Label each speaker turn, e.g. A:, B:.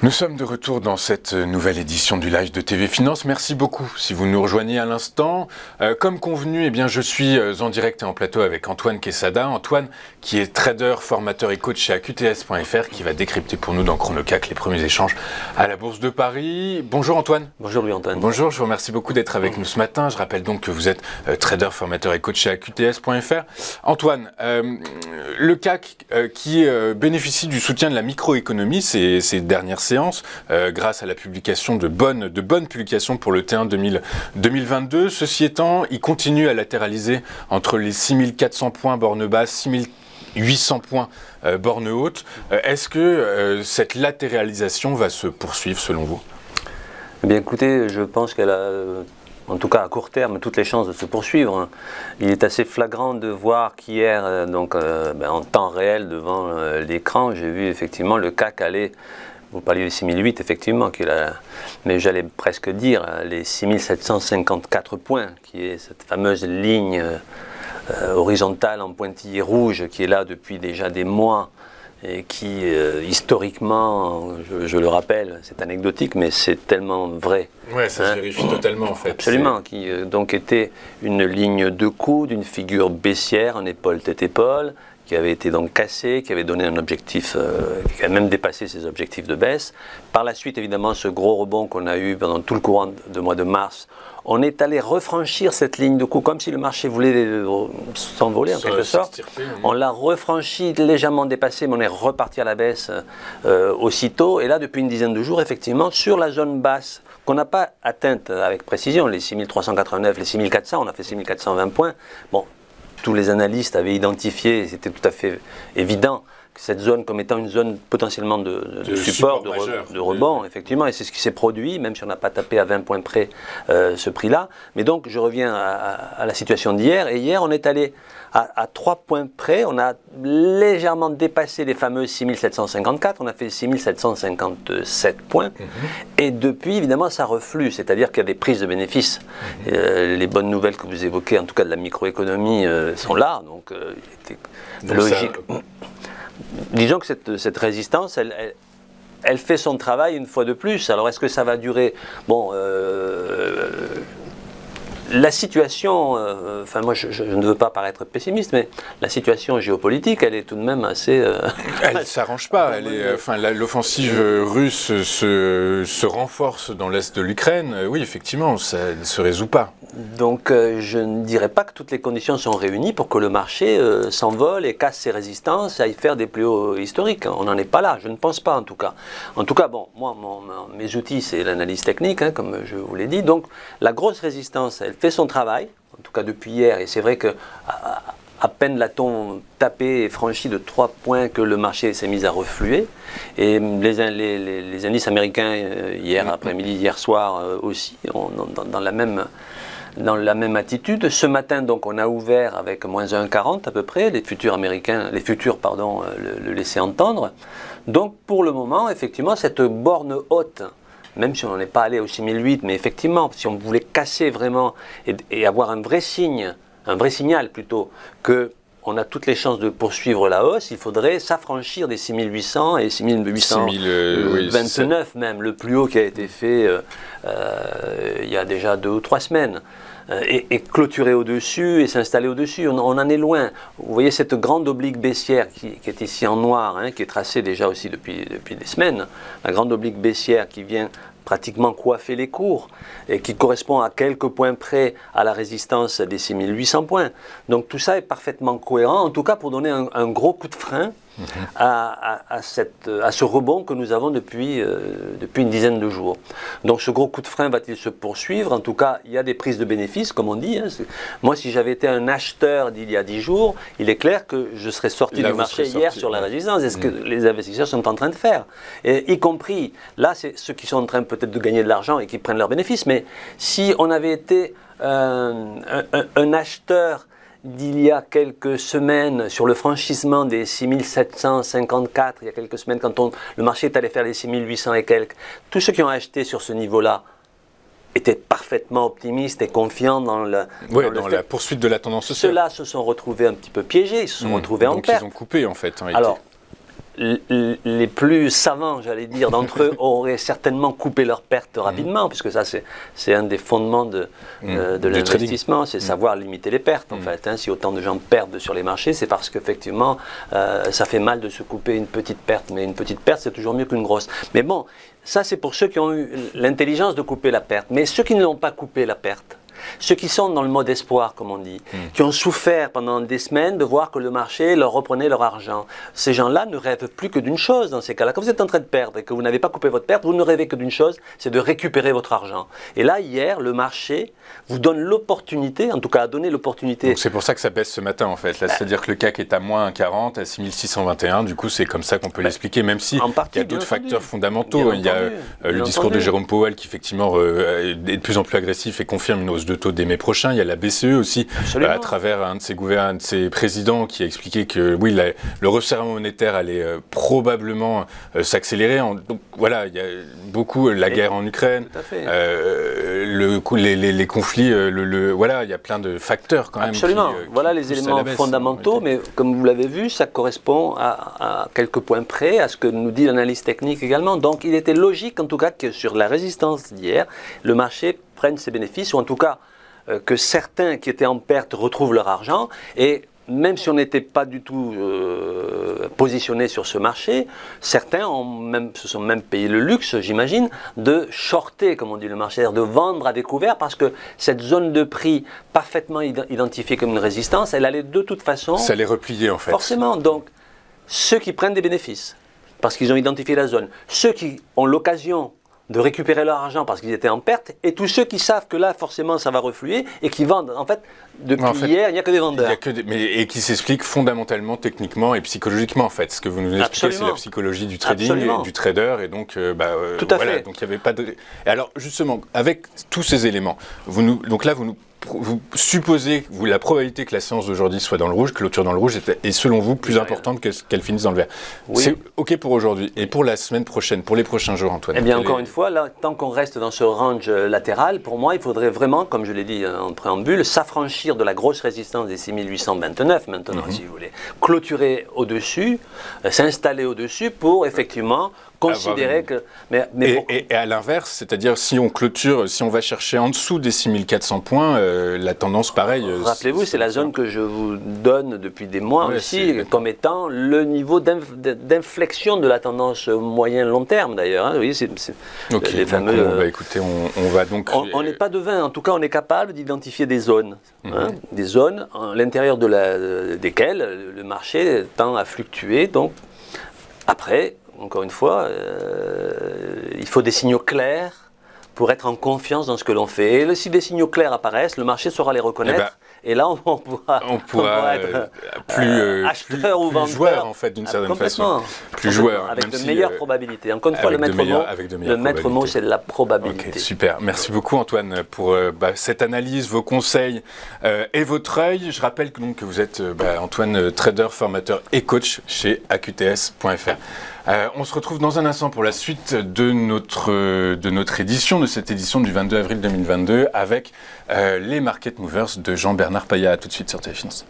A: Nous sommes de retour dans cette nouvelle édition du live de TV Finance. Merci beaucoup si vous nous rejoignez à l'instant. Comme convenu, je suis en direct et en plateau avec Antoine Quesada. Antoine qui est trader, formateur et coach chez AQTS.fr qui va décrypter pour nous dans ChronoCAC les premiers échanges à la Bourse de Paris. Bonjour Antoine.
B: Bonjour Louis-Antoine.
A: Bonjour, je vous remercie beaucoup d'être avec nous ce matin. Je rappelle donc que vous êtes trader, formateur et coach chez AQTS.fr. Antoine, le CAC qui bénéficie du soutien de la microéconomie ces dernières séances, grâce à la publication de bonnes publications pour le T1 2022. Ceci étant, il continue à latéraliser entre les 6400 points borne basse, 6800 points borne haute. Est-ce que cette latéralisation va se poursuivre selon vous ?
B: Eh bien écoutez, je pense qu'elle a, en tout cas à court terme, toutes les chances de se poursuivre. Il est assez flagrant de voir qu'hier, en temps réel devant l'écran, j'ai vu effectivement le CAC aller. Vous parliez des 6008, effectivement, mais j'allais presque dire les 6754 points, qui est cette fameuse ligne horizontale en pointillé rouge qui est là depuis déjà des mois et qui, historiquement, je le rappelle, c'est anecdotique, mais c'est tellement vrai.
A: Oui, ça se vérifie totalement en fait.
B: Absolument, qui donc était une ligne de coude, une figure baissière, en épaule, tête-épaule, qui avait été donc cassé, qui avait donné un objectif, qui a même dépassé ses objectifs de baisse. Par la suite, évidemment, ce gros rebond qu'on a eu pendant tout le courant du mois de mars, on est allé refranchir cette ligne de coup, comme si le marché voulait s'envoler en quelque sorte. On l'a refranchi, légèrement dépassé, mais on est reparti à la baisse aussitôt. Et là, depuis une dizaine de jours, effectivement, sur la zone basse, qu'on n'a pas atteinte avec précision, les 6389, les 6400, on a fait 6420 points. Bon, tous les analystes avaient identifié, c'était tout à fait évident, cette zone comme étant une zone potentiellement de support, de rebond, effectivement, et c'est ce qui s'est produit, même si on n'a pas tapé à 20 points près ce prix-là. Mais donc, je reviens à la situation d'hier, et hier, on est allé à 3 points près, on a légèrement dépassé les fameux 6754, on a fait 6757 points, et depuis, évidemment, ça reflue, c'est-à-dire qu'il y a des prises de bénéfices. Les bonnes nouvelles que vous évoquez, en tout cas de la microéconomie, sont là, donc il était logique. Disons que cette résistance, elle fait son travail une fois de plus. Alors est-ce que ça va durer ? Bon, la situation, moi je ne veux pas paraître pessimiste, mais la situation géopolitique, elle est tout de même assez...
A: Elle ne s'arrange pas. L'offensive russe se renforce dans l'est de l'Ukraine. Oui, effectivement, ça ne se résout pas.
B: Donc je ne dirais pas que toutes les conditions sont réunies pour que le marché s'envole et casse ses résistances et aille faire des plus hauts historiques. On n'en est pas là, je ne pense pas en tout cas. En tout cas, bon, moi, mes outils, c'est l'analyse technique, comme je vous l'ai dit. Donc la grosse résistance, elle fait son travail, en tout cas depuis hier, et c'est vrai que à peine l'a-t-on tapé et franchi de 3 points que le marché s'est mis à refluer. Et les indices américains, hier après-midi, hier soir aussi, dans la même attitude. Ce matin, donc, on a ouvert avec moins 1,40 à peu près, les futurs le laissaient entendre. Donc, pour le moment, effectivement, cette borne haute, même si on n'est pas allé au 6008, mais effectivement, si on voulait casser vraiment et avoir un vrai signal plutôt, que on a toutes les chances de poursuivre la hausse, il faudrait s'affranchir des 6800 et 6829 même, le plus haut qui a été fait il y a déjà 2 ou 3 semaines. Et clôturer au-dessus et s'installer au-dessus, on en est loin. Vous voyez cette grande oblique baissière qui est ici en noir, qui est tracée déjà aussi depuis des semaines, la grande oblique baissière qui vient pratiquement coiffer les cours et qui correspond à quelques points près à la résistance des 6800 points. Donc tout ça est parfaitement cohérent, en tout cas pour donner un gros coup de frein à ce rebond que nous avons depuis une dizaine de jours. Donc ce gros coup de frein va-t-il se poursuivre ? En tout cas, il y a des prises de bénéfices, comme on dit. Moi, si j'avais été un acheteur d'il y a 10 jours, il est clair que je serais sorti du marché hier sur la résistance. C'est ce que les investisseurs sont en train de faire. Et, y compris, là, c'est ceux qui sont en train peut-être de gagner de l'argent et qui prennent leurs bénéfices. Mais si on avait été un acheteur d'il y a quelques semaines sur le franchissement des 6754, il y a quelques semaines, quand le marché est allé faire les 6800 et quelques, tous ceux qui ont acheté sur ce niveau-là étaient parfaitement optimistes et confiants dans la
A: poursuite de la tendance haussière.
B: Ceux-là se sont retrouvés un petit peu piégés, ils se sont retrouvés en perte.
A: Donc ils ont coupé en fait.
B: Alors, les plus savants, j'allais dire, d'entre eux auraient certainement coupé leurs pertes rapidement, puisque ça c'est un des fondements de l'investissement, c'est savoir limiter les pertes en fait. Si autant de gens perdent sur les marchés, c'est parce qu'effectivement ça fait mal de se couper une petite perte, mais une petite perte c'est toujours mieux qu'une grosse. Mais bon, ça c'est pour ceux qui ont eu l'intelligence de couper la perte, mais ceux qui ne l'ont pas coupé la perte, ceux qui sont dans le mode espoir, comme on dit, qui ont souffert pendant des semaines de voir que le marché leur reprenait leur argent. Ces gens-là ne rêvent plus que d'une chose dans ces cas-là. Quand vous êtes en train de perdre et que vous n'avez pas coupé votre perte, vous ne rêvez que d'une chose, c'est de récupérer votre argent. Et là, hier, le marché vous donne l'opportunité, en tout cas a donné l'opportunité.
A: Donc c'est pour ça que ça baisse ce matin en fait. Là, c'est-à-dire que le CAC est à moins 1,40, à 6621. Du coup, c'est comme ça qu'on peut l'expliquer, même si il y a d'autres facteurs fondamentaux. Il y a le discours de Jérôme Powell qui effectivement est de plus en plus agressif et confirme une hausse de taux dès mai prochain. Il y a la BCE aussi, à travers un de ses présidents qui a expliqué que oui, le resserrement monétaire allait probablement s'accélérer. Donc voilà, il y a beaucoup la guerre en Ukraine, les conflits, voilà, il y a plein de facteurs quand même.
B: Absolument. Voilà les éléments fondamentaux, mais comme vous l'avez vu, ça correspond à quelques points près à ce que nous dit l'analyse technique également. Donc il était logique en tout cas que sur la résistance d'hier, le marché prenne ses bénéfices, ou en tout cas que certains qui étaient en perte retrouvent leur argent. Et même si on n'était pas du tout positionné sur ce marché, certains se sont même payé le luxe, j'imagine, de shorter, comme on dit le marché, c'est-à-dire de vendre à découvert, parce que cette zone de prix parfaitement identifiée comme une résistance, elle allait de toute façon...
A: Ça allait replier en fait.
B: Forcément. Donc, ceux qui prennent des bénéfices, parce qu'ils ont identifié la zone, ceux qui ont l'occasion de récupérer leur argent parce qu'ils étaient en perte, et tous ceux qui savent que là, forcément, ça va refluer, et qui vendent. En fait, depuis hier, il n'y a que des vendeurs.
A: Et qui s'expliquent fondamentalement, techniquement et psychologiquement, en fait. Ce que vous nous expliquez, c'est la psychologie du trading, et du trader, et donc,
B: tout à fait.
A: Donc il n'y avait pas de... Et alors, justement, avec tous ces éléments, donc là, vous supposez la probabilité que la séance d'aujourd'hui soit dans le rouge, clôture dans le rouge, est selon vous plus importante qu'elle finisse dans le vert. Oui. C'est OK pour aujourd'hui. Et pour la semaine prochaine, pour les prochains jours, Antoine?
B: Eh bien, encore une fois, là, tant qu'on reste dans ce range latéral, pour moi, il faudrait vraiment, comme je l'ai dit en préambule, s'affranchir de la grosse résistance des 6829 maintenant, si vous voulez. Clôturer au-dessus, s'installer au-dessus pour effectivement considérer que...
A: Et à l'inverse, c'est-à-dire si on clôture, si on va chercher en dessous des 6400 points, la tendance pareille...
B: Rappelez-vous, c'est la zone que je vous donne depuis des mois aussi, comme étant le niveau d'inflexion de la tendance moyen-long terme d'ailleurs. Vous voyez, c'est les fameux...
A: écoutez, on va donc...
B: On n'est pas devin, en tout cas on est capable d'identifier des zones. Des zones à l'intérieur desquelles le marché tend à fluctuer. Donc, après... Encore une fois, il faut des signaux clairs pour être en confiance dans ce que l'on fait. Et si des signaux clairs apparaissent, le marché saura les reconnaître. Et là, on pourra être acheteur ou vendeur.
A: Plus joueur, en fait, d'une certaine façon. Plus joueur.
B: Avec de meilleures probabilités. Encore une fois, le maître mot, c'est la probabilité.
A: Okay, super. Merci beaucoup, Antoine, pour cette analyse, vos conseils et votre œil. Je rappelle que vous êtes Antoine, trader, formateur et coach chez AQTS.fr. On se retrouve dans un instant pour la suite de notre édition, de cette édition du 22 avril 2022 avec les Market Movers de Jean-Bernard Paya. À tout de suite sur Téléfinance.